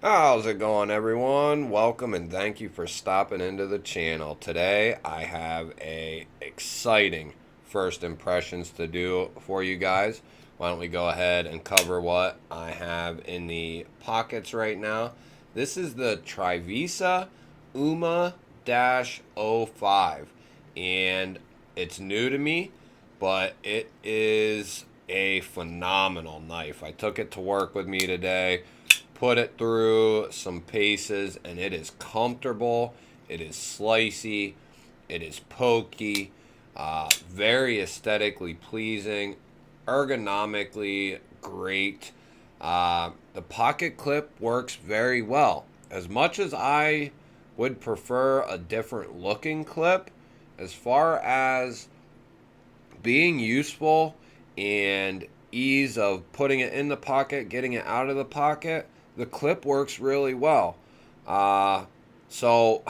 How's it going, everyone? Welcome and thank you for stopping into the channel. Today I have a exciting first impressions to do for you guys. Why don't we go ahead and cover what I have in the pockets right now. This is the Trivisa UMA-05 and it's new to me, but it is a phenomenal knife. I took it to work with me today, put it through some paces, and it is comfortable, it is slicey, it is pokey, very aesthetically pleasing, ergonomically great. The pocket clip works very well. As much as I would prefer a different looking clip, as far as being useful and ease of putting it in the pocket, getting it out of the pocket, the clip works really well. So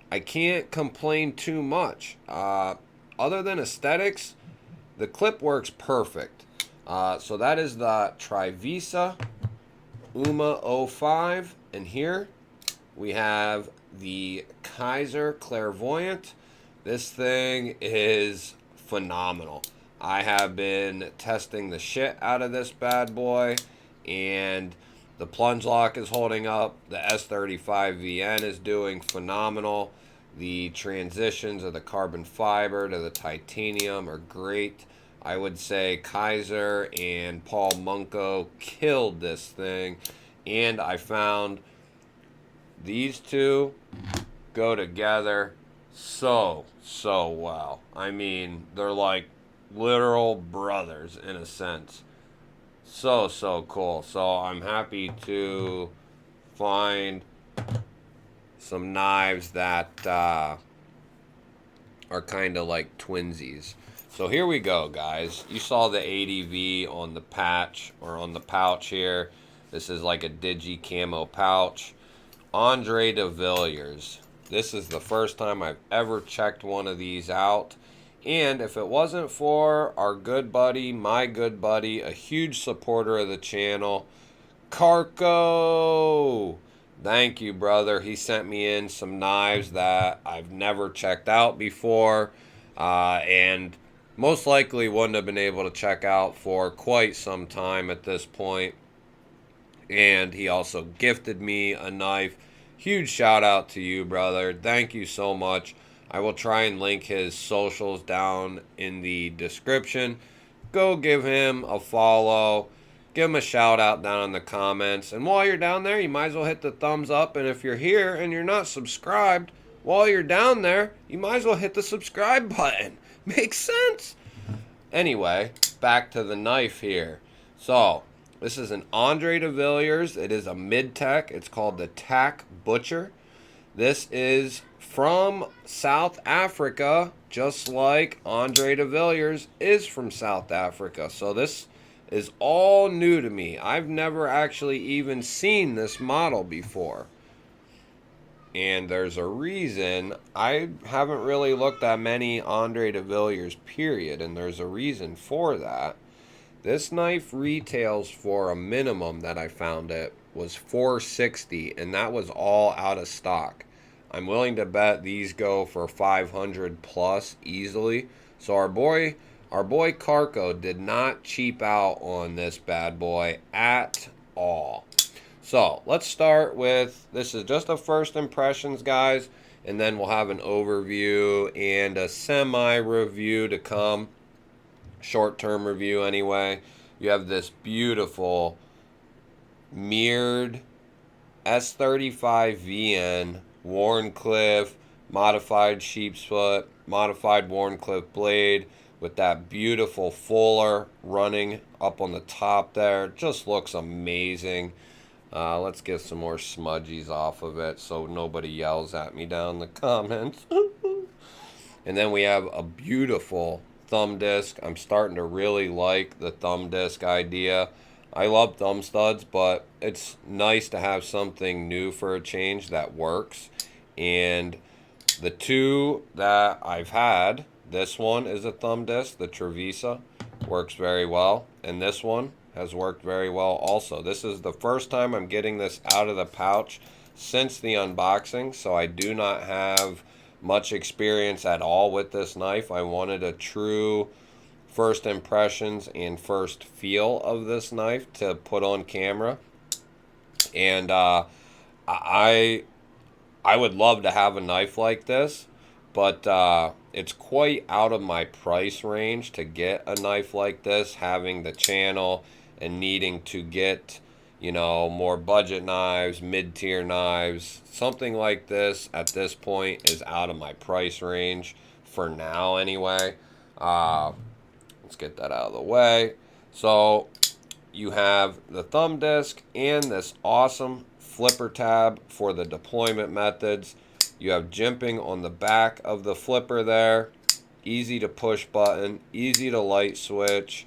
I can't complain too much. Other than aesthetics, the clip works perfect. So that is the Trivisa UMA-05. And here we have the Kaiser Clairvoyant. This thing is phenomenal. I have been testing the shit out of this bad boy, and the plunge lock is holding up. The S35VN is doing phenomenal. The transitions of the carbon fiber to the titanium are great. I would say Kaiser and Paul Munko killed this thing, and I found these two go together so well. I mean, they're like literal brothers in a sense. So cool. So I'm happy to find some knives that are kind of like twinsies. So here we go, guys. You saw the ADV on the patch, or on the pouch here. This is like a digi camo pouch. Andre de Villiers. This is the first time I've ever checked one of these out. And if it wasn't for our good buddy, my good buddy, a huge supporter of the channel, KARCO. Thank you, brother. He sent me in some knives that I've never checked out before. And most likely wouldn't have been able to check out for quite some time at this point. And he also gifted me a knife. Huge shout out to you, brother. Thank you so much. I will try and link his socials down in the description. Go give him a follow. Give him a shout out down in the comments. And while you're down there, you might as well hit the thumbs up. And if you're here and you're not subscribed, while you're down there, you might as well hit the subscribe button. Makes sense? Anyway, back to the knife here. So, this is an Andre de Villiers. It is a mid-tech. It's called the Tac Butcher. This is from South Africa, just like Andre de Villiers is from South Africa. So this is all new to me. I've never actually even seen this model before. And there's a reason. I haven't really looked at many Andre de Villiers, period, and there's a reason for that. This knife retails for a minimum that I found it was $460, and that was all out of stock. I'm willing to bet these go for 500 plus easily. So our boy KARCO did not cheap out on this bad boy at all. So let's start with, this is just a first impressions, guys, and then we'll have an overview and a semi-review to come. Short-term review anyway. You have this beautiful mirrored S35VN Wharncliffe modified sheep's foot, modified Wharncliffe blade with that beautiful fuller running up on the top there. It just looks amazing. Let's get some more smudgies off of it so nobody yells at me down in the comments. And then we have a beautiful thumb disc. I'm starting to really like the thumb disc idea. I love thumb studs, but it's nice to have something new for a change that works. And the two that I've had, this one is a thumb disc, the Trivisa, works very well. And this one has worked very well also. This is the first time I'm getting this out of the pouch since the unboxing, so I do not have much experience at all with this knife. I wanted a true first impressions and first feel of this knife to put on camera. And I would love to have a knife like this, but it's quite out of my price range to get a knife like this, having the channel and needing to get, you know, more budget knives, mid-tier knives. Something like this at this point is out of my price range for now anyway. Let's get that out of the way. So you have the thumb disc and this awesome flipper tab for the deployment methods. You have jimping on the back of the flipper there. Easy to push button, easy to light switch.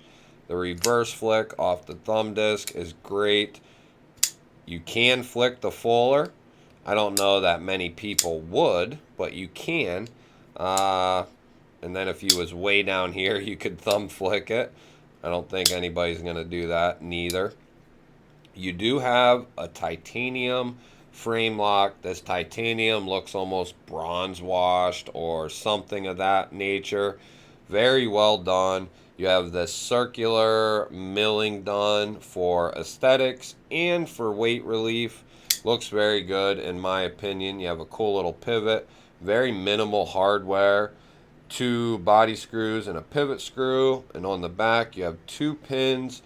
The reverse flick off the thumb disc is great. You can flick the fuller. I don't know that many people would, but you can. And then if you was way down here, you could thumb flick it. I don't think anybody's going to do that, neither. You do have a titanium frame lock. This titanium looks almost bronze washed or something of that nature. Very well done. You have this circular milling done for aesthetics and for weight relief. Looks very good in my opinion. You have a cool little pivot. Very minimal hardware. 2 body screws and a pivot screw. And on the back you have 2 pins,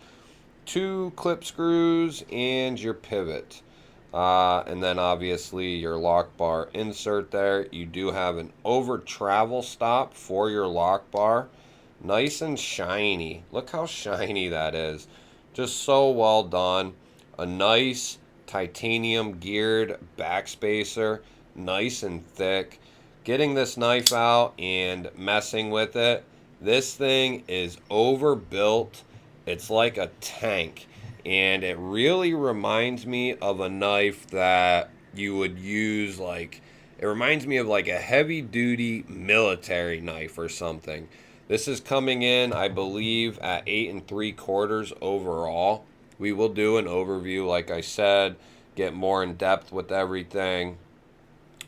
2 clip screws, and your pivot. And then obviously your lock bar insert there. You do have an over travel stop for your lock bar. Nice and shiny. Look how shiny that is. Just so well done. A nice titanium geared backspacer. Nice and thick. Getting this knife out and messing with it. This thing is overbuilt. It's like a tank. And it really reminds me of a knife that you would use, like, it reminds me of like a heavy duty military knife or something. This is coming in, I believe, at 8 3/4 overall. We will do an overview, like I said, get more in depth with everything.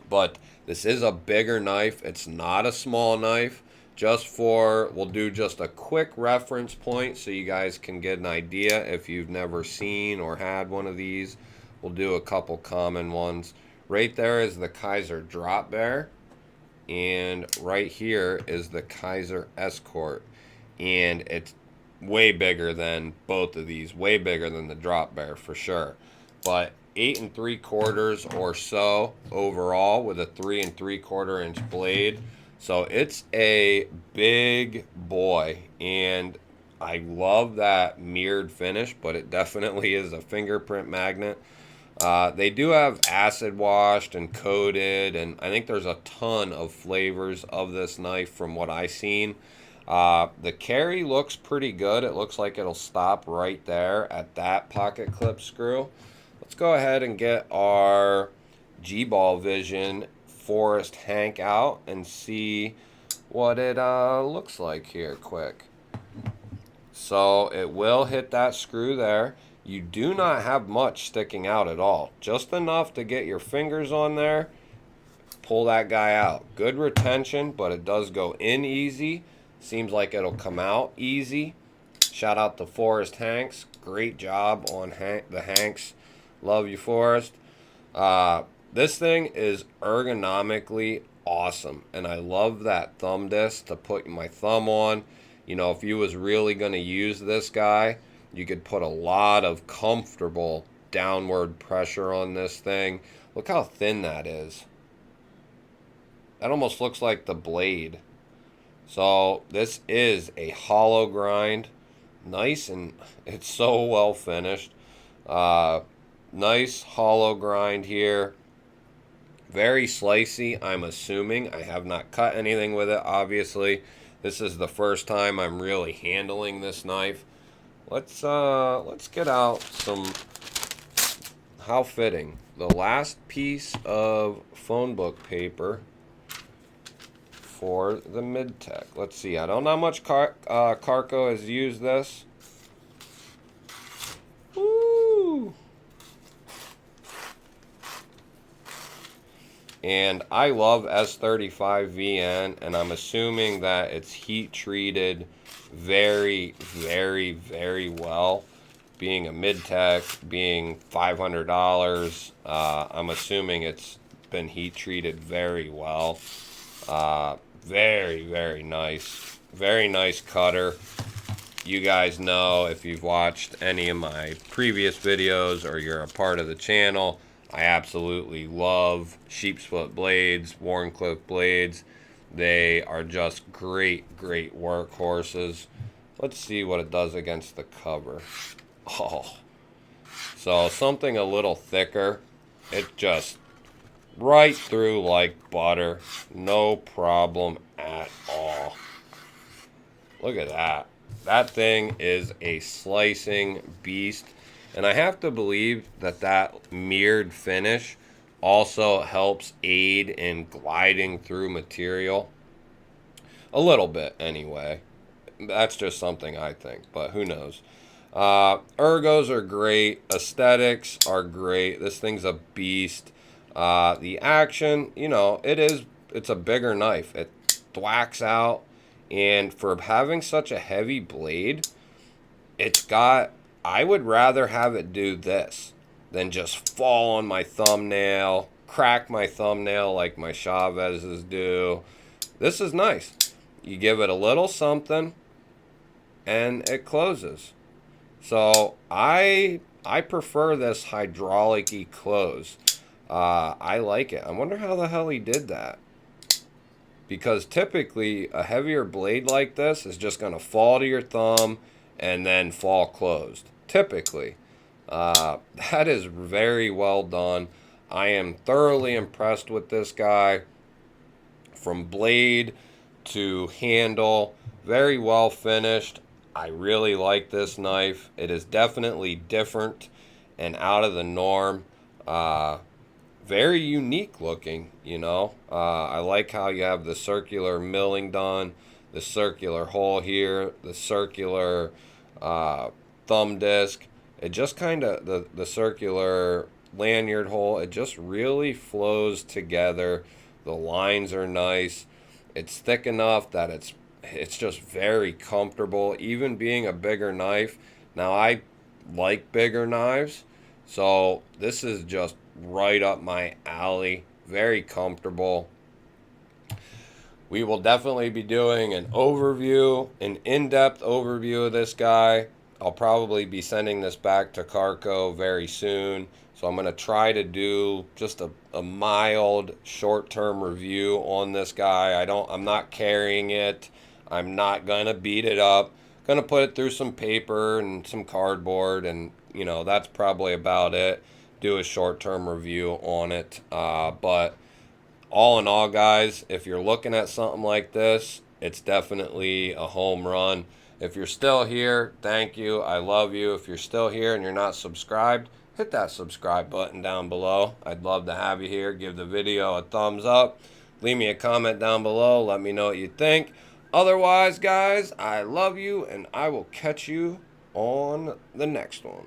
But this is a bigger knife. It's not a small knife. We'll do just a quick reference point so you guys can get an idea if you've never seen or had one of these. We'll do a couple common ones. Right there is the Kaiser Drop Bear. And right here is the Kaiser Escort. And it's way bigger than both of these. Way bigger than the Drop Bear for sure. But 8 3/4 or so overall with a 3 3/4 inch blade. So it's a big boy, and I love that mirrored finish, but it definitely is a fingerprint magnet. They do have acid washed and coated, and I think there's a ton of flavors of this knife from what I've seen. The carry looks pretty good. It looks like it'll stop right there at that pocket clip screw. Let's go ahead and get our GBALL Vision Forest Hank out and see what it looks like here quick. So it will hit that screw there. You do not have much sticking out at all. Just enough to get your fingers on there. Pull that guy out. Good retention, but it does go in easy. Seems like it'll come out easy. Shout out to Forest Hanks. Great job on the Hanks. Love you, Forrest. This thing is ergonomically awesome, and I love that thumb disc to put my thumb on. You know, if you was really going to use this guy, you could put a lot of comfortable downward pressure on this thing. Look how thin that is. That almost looks like the blade. So this is a hollow grind. Nice, and it's so well finished. Nice hollow grind here. Very slicey, I'm assuming. I have not cut anything with it, obviously. This is the first time I'm really handling this knife. Let's get out some, how fitting, the last piece of phone book paper for the Mid-Tech. Let's see, I don't know how much KARCO has used this. And I love S35VN, and I'm assuming that it's heat treated very, very, very well. Being a mid-tech, being $500, I'm assuming it's been heat treated very well. Very, very nice. Very nice cutter. You guys know, if you've watched any of my previous videos or you're a part of the channel, I absolutely love sheep's foot blades, Wharncliffe blades. They are just great, great workhorses. Let's see what it does against the cover. Oh, so something a little thicker. It just right through like butter. No problem at all. Look at that. That thing is a slicing beast. And I have to believe that that mirrored finish also helps aid in gliding through material. A little bit, anyway. That's just something I think, but who knows. Ergos are great. Aesthetics are great. This thing's a beast. The action, you know, it's a bigger knife. It thwacks out. And for having such a heavy blade, I would rather have it do this than just fall on my thumbnail, crack my thumbnail like my Chavez's do. This is nice. You give it a little something, and it closes. So I prefer this hydraulic-y close. I like it. I wonder how the hell he did that. Because typically a heavier blade like this is just going to fall to your thumb and then fall closed. Typically. That is very well done. I am thoroughly impressed with this guy. From blade to handle, very well finished. I really like this knife. It is definitely different and out of the norm. Very unique looking, you know. I like how you have the circular milling done, the circular hole here, the circular thumb disc. It just kind of, the circular lanyard hole, it just really flows together. The lines are nice. It's thick enough that it's just very comfortable, even being a bigger knife. Now, I like bigger knives, so this is just right up my alley. Very comfortable. We will definitely be doing an overview, an in-depth overview of this guy. I'll probably be sending this back to KARCO very soon. So I'm going to try to do just a mild short-term review on this guy. I'm not carrying it. I'm not going to beat it up. Going to put it through some paper and some cardboard, and you know, that's probably about it. Do a short-term review on it. But all in all, guys, if you're looking at something like this, it's definitely a home run. If you're still here, thank you. I love you. If you're still here and you're not subscribed, hit that subscribe button down below. I'd love to have you here. Give the video a thumbs up. Leave me a comment down below. Let me know what you think. Otherwise, guys, I love you, and I will catch you on the next one.